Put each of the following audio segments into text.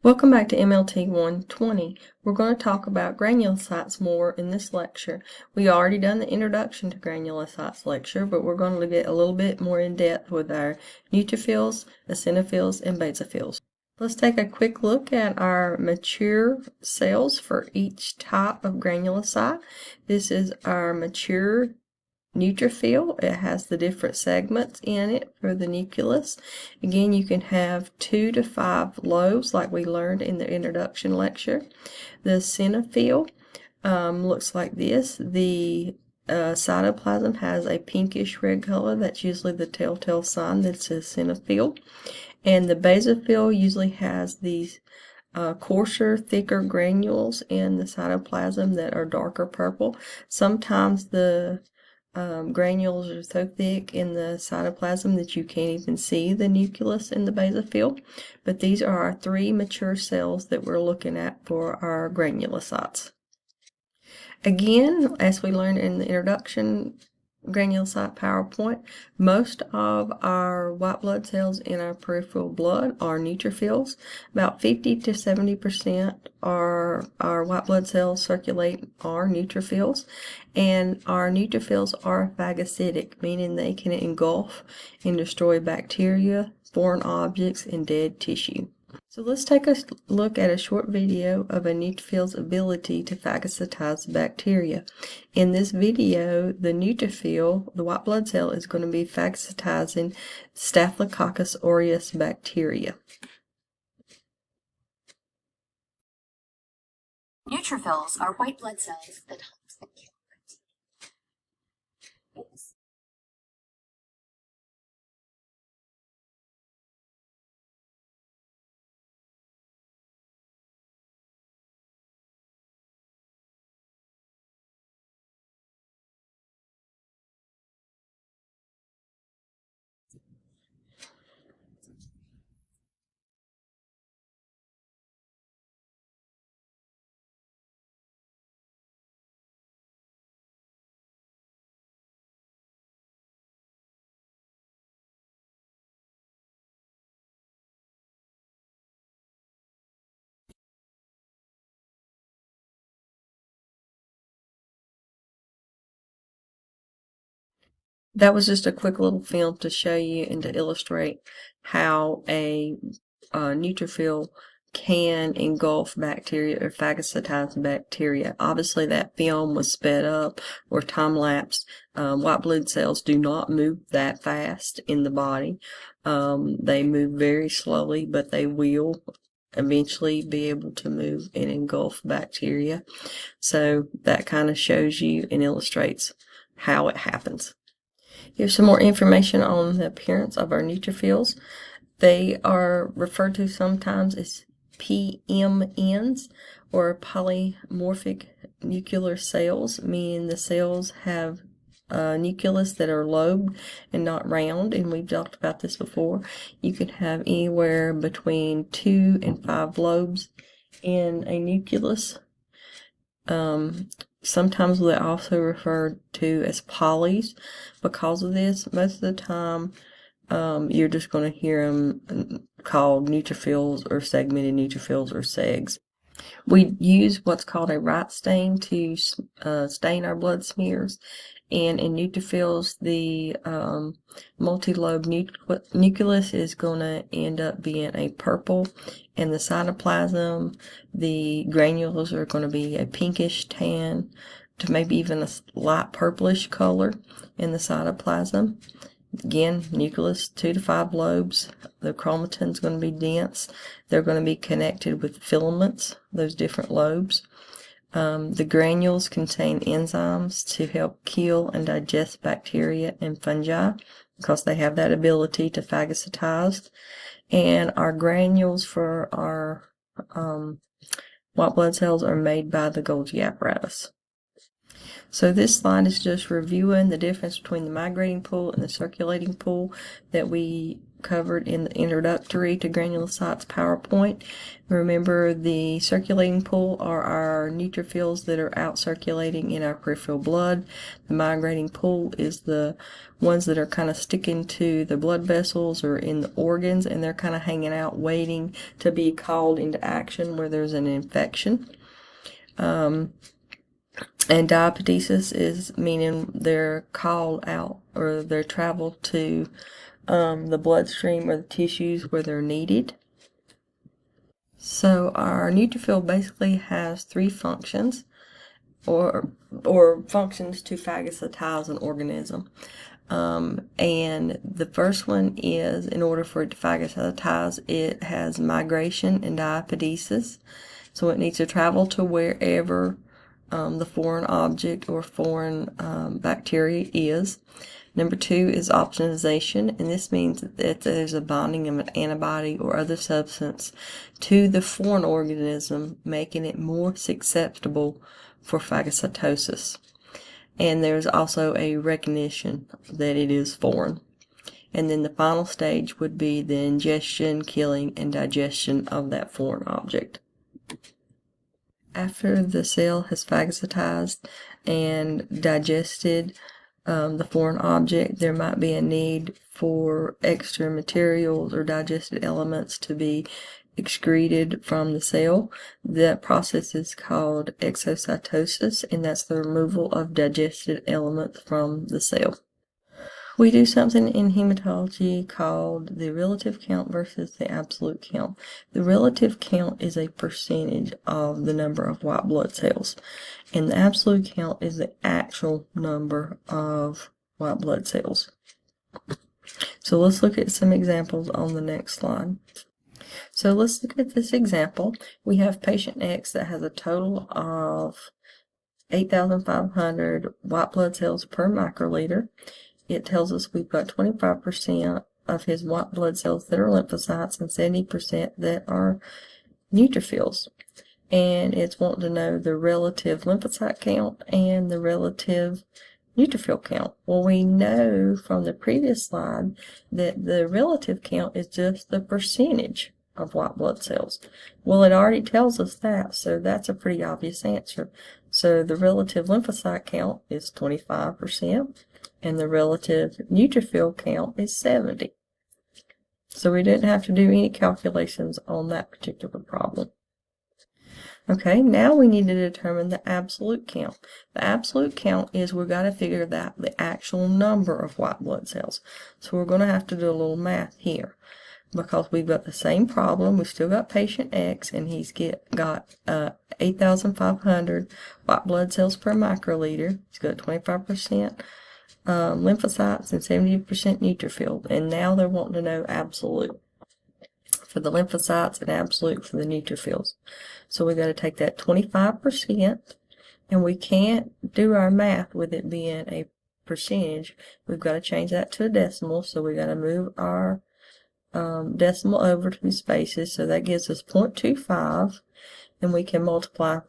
Welcome back to MLT 120. We're going to talk about granulocytes more in this lecture. We already done the introduction to granulocytes lecture, but we're going to get a little bit more in depth with our neutrophils, eosinophils, and basophils. Let's take a quick look at our mature cells for each type of granulocyte. This is our mature neutrophil. It has the different segments in it for the nucleus. Again, you can have 2 to 5 lobes like we learned in the introduction lecture. The eosinophil looks like this. The cytoplasm has a pinkish red color. That's usually the telltale sign that it's a eosinophil. And the basophil usually has these coarser, thicker granules in the cytoplasm that are darker purple. Sometimes the granules are so thick in the cytoplasm that you can't even see the nucleus in the basophil. But these are our 3 mature cells that we're looking at for our granulocytes. Again, as we learned in the introduction granulocyte PowerPoint, most of our white blood cells in our peripheral blood are neutrophils. About 50 to 70% are our white blood cells circulate are neutrophils, and our neutrophils are phagocytic, meaning they can engulf and destroy bacteria, foreign objects, and dead tissue. So let's take a look at a short video of a neutrophil's ability to phagocytize bacteria. In this video, the neutrophil, the white blood cell, is going to be phagocytizing Staphylococcus aureus bacteria. Neutrophils are white blood cells that hunt and kill proteins. That was just a quick little film to show you and to illustrate how a neutrophil can engulf bacteria or phagocytize bacteria. Obviously that film was sped up or time-lapsed. White blood cells do not move that fast in the body. They move very slowly, but they will eventually be able to move and engulf bacteria. So that kind of shows you and illustrates how it happens. Here's some more information on the appearance of our neutrophils. They are referred to sometimes as PMNs, or polymorphic nuclear cells, meaning the cells have nucleus that are lobed and not round, and we've talked about this before. You can have anywhere between 2 and 5 lobes in a nucleus. Sometimes they're also referred to as polys. Because of this, most of the time you're just going to hear them called neutrophils or segmented neutrophils or segs. We use what's called a Wright stain to stain our blood smears, and in neutrophils the multi-lobe nucleus is going to end up being a purple, and the cytoplasm, the granules are going to be a pinkish tan to maybe even a light purplish color in the cytoplasm. Again, nucleus, 2 to 5 lobes. The chromatin is going to be dense. They're going to be connected with filaments, those different lobes. The granules contain enzymes to help kill and digest bacteria and fungi because they have that ability to phagocytize. And our granules for our white blood cells are made by the Golgi apparatus. So this slide is just reviewing the difference between the migrating pool and the circulating pool that we covered in the introductory to granulocytes PowerPoint. Remember, the circulating pool are our neutrophils that are out circulating in our peripheral blood. The migrating pool is the ones that are kind of sticking to the blood vessels or in the organs, and they're kind of hanging out waiting to be called into action where there's an infection. And diapedesis is meaning they're called out or they're traveled to the bloodstream or the tissues where they're needed. So our neutrophil basically has three functions, or functions to phagocytize an organism. And the first one is, in order for it to phagocytize, it has migration and diapedesis. So it needs to travel to wherever the foreign object or foreign bacteria is. Number two is opsonization, and this means that there's a bonding of an antibody or other substance to the foreign organism, making it more susceptible for phagocytosis. And there's also a recognition that it is foreign. And then the final stage would be the ingestion, killing, and digestion of that foreign object. After the cell has phagocytized and digested the foreign object, there might be a need for extra materials or digested elements to be excreted from the cell. That process is called exocytosis, and that's the removal of digested elements from the cell. We do something in hematology called the relative count versus the absolute count. The relative count is a percentage of the number of white blood cells, and the absolute count is the actual number of white blood cells. So let's look at some examples on the next slide. So let's look at this example. We have patient X that has a total of 8,500 white blood cells per microliter. It tells us we've got 25% of his white blood cells that are lymphocytes and 70% that are neutrophils. And it's wanting to know the relative lymphocyte count and the relative neutrophil count. Well, we know from the previous slide that the relative count is just the percentage of white blood cells. Well, it already tells us that, so that's a pretty obvious answer. So the relative lymphocyte count is 25%, and the relative neutrophil count is 70. So we didn't have to do any calculations on that particular problem. Okay, now we need to determine the absolute count. The absolute count is we've got to figure out the actual number of white blood cells. So we're going to have to do a little math here, because we've got the same problem. We've still got patient X, and he's got 8,500 white blood cells per microliter. He's got 25% lymphocytes and 70% neutrophils. And now they're wanting to know absolute for the lymphocytes and absolute for the neutrophils. So we've got to take that 25%, and we can't do our math with it being a percentage. We've got to change that to a decimal, so we've got to move our decimal over 2 spaces, so that gives us 0.25, and we can multiply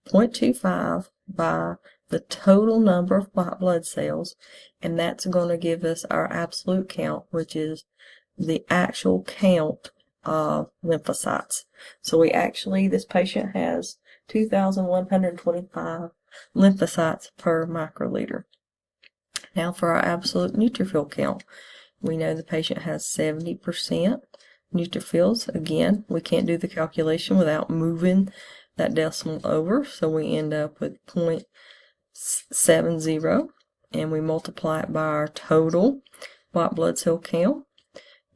0.25 by the total number of white blood cells, and that's going to give us our absolute count, which is the actual count of lymphocytes. So this patient has 2,125 lymphocytes per microliter. Now for our absolute neutrophil count, we know the patient has 70% neutrophils. Again, we can't do the calculation without moving that decimal over, so we end up with 0.70, and we multiply it by our total white blood cell count.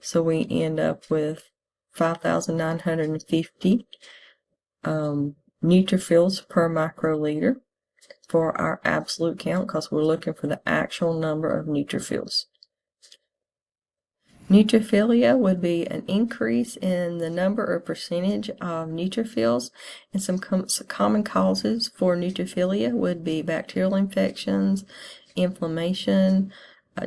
So we end up with 5,950 neutrophils per microliter for our absolute count, because we're looking for the actual number of neutrophils. Neutrophilia would be an increase in the number or percentage of neutrophils, and some common causes for neutrophilia would be bacterial infections, inflammation,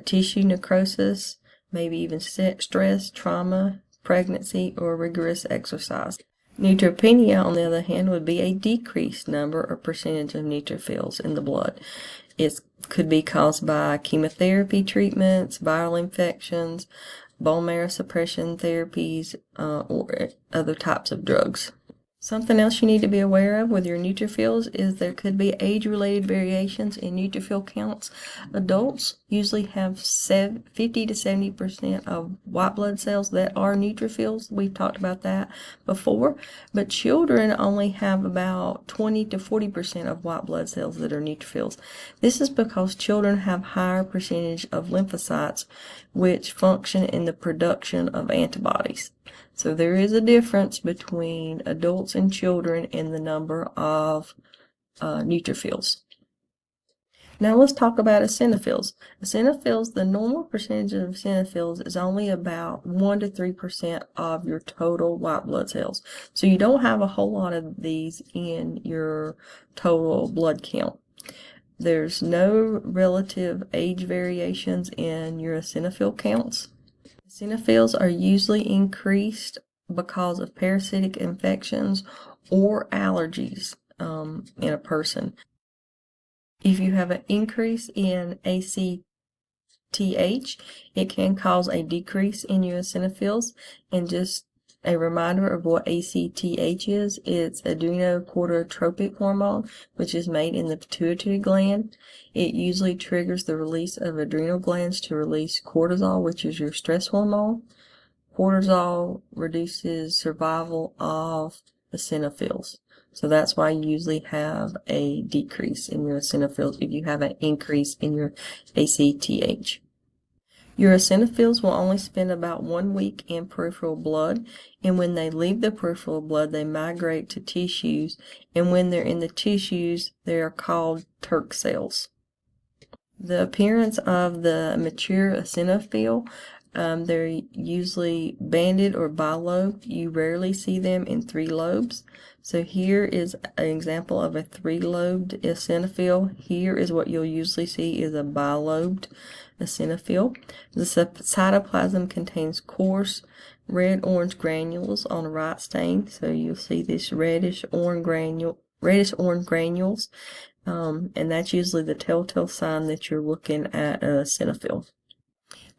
tissue necrosis, maybe even stress, trauma, pregnancy, or rigorous exercise. Neutropenia, on the other hand, would be a decreased number or percentage of neutrophils in the blood. It could be caused by chemotherapy treatments, viral infections, bone marrow suppression therapies, or other types of drugs. Something else you need to be aware of with your neutrophils is there could be age-related variations in neutrophil counts. Adults usually have 50 to 70% of white blood cells that are neutrophils. We've talked about that before, but children only have about 20 to 40% of white blood cells that are neutrophils. This is because children have higher percentage of lymphocytes, which function in the production of antibodies. So there is a difference between adults and children in the number of neutrophils. Now let's talk about eosinophils. Eosinophils, the normal percentage of eosinophils is only about 1 to 3% of your total white blood cells. So you don't have a whole lot of these in your total blood count. There's no relative age variations in your eosinophil counts. Eosinophils are usually increased because of parasitic infections or allergies in a person. If you have an increase in ACTH, it can cause a decrease in your eosinophils. And just a reminder of what ACTH is, it's adrenocorticotropic hormone, which is made in the pituitary gland. It usually triggers the release of adrenal glands to release cortisol, which is your stress hormone. Cortisol reduces survival of eosinophils. So that's why you usually have a decrease in your eosinophils if you have an increase in your ACTH. Your eosinophils will only spend about 1 week in peripheral blood, and when they leave the peripheral blood, they migrate to tissues, and when they're in the tissues, they are called Turk cells. The appearance of the mature eosinophil, they're usually banded or bilobed. You rarely see them in 3 lobes. So here is an example of a 3-lobed eosinophil. Here is what you'll usually see is a bilobed eosinophil. The cytoplasm contains coarse red-orange granules on a right stain. So you'll see this reddish-orange granules. And that's usually the telltale sign that you're looking at a eosinophil.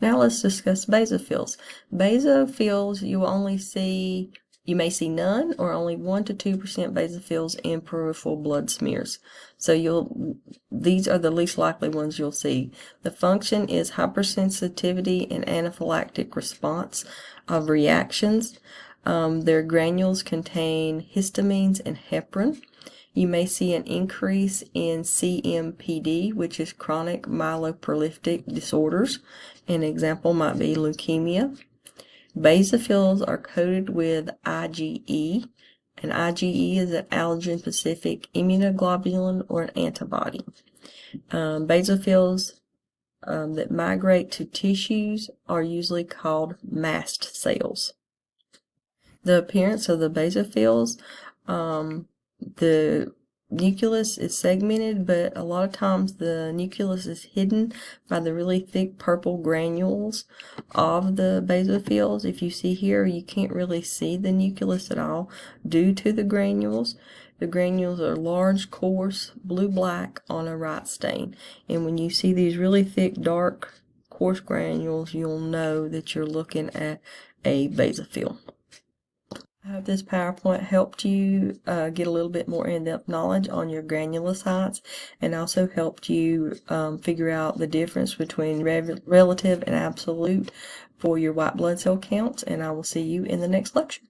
Now let's discuss basophils. Basophils, you may see none or only 1 to 2% basophils in peripheral blood smears. So these are the least likely ones you'll see. The function is hypersensitivity and anaphylactic response of reactions. Their granules contain histamines and heparin. You may see an increase in CMPD, which is chronic myeloproliferative disorders. An example might be leukemia. Basophils are coated with IgE, and IgE is an allergen-specific immunoglobulin or an antibody. Basophils that migrate to tissues are usually called mast cells. The appearance of the basophils, the nucleus is segmented, but a lot of times the nucleus is hidden by the really thick purple granules of the basophils. If you see here, you can't really see the nucleus at all due to the granules. The granules are large, coarse, blue-black on a right stain. And when you see these really thick, dark, coarse granules, you'll know that you're looking at a basophil. I hope this PowerPoint helped you get a little bit more in-depth knowledge on your granulocytes, and also helped you figure out the difference between relative and absolute for your white blood cell counts. And I will see you in the next lecture.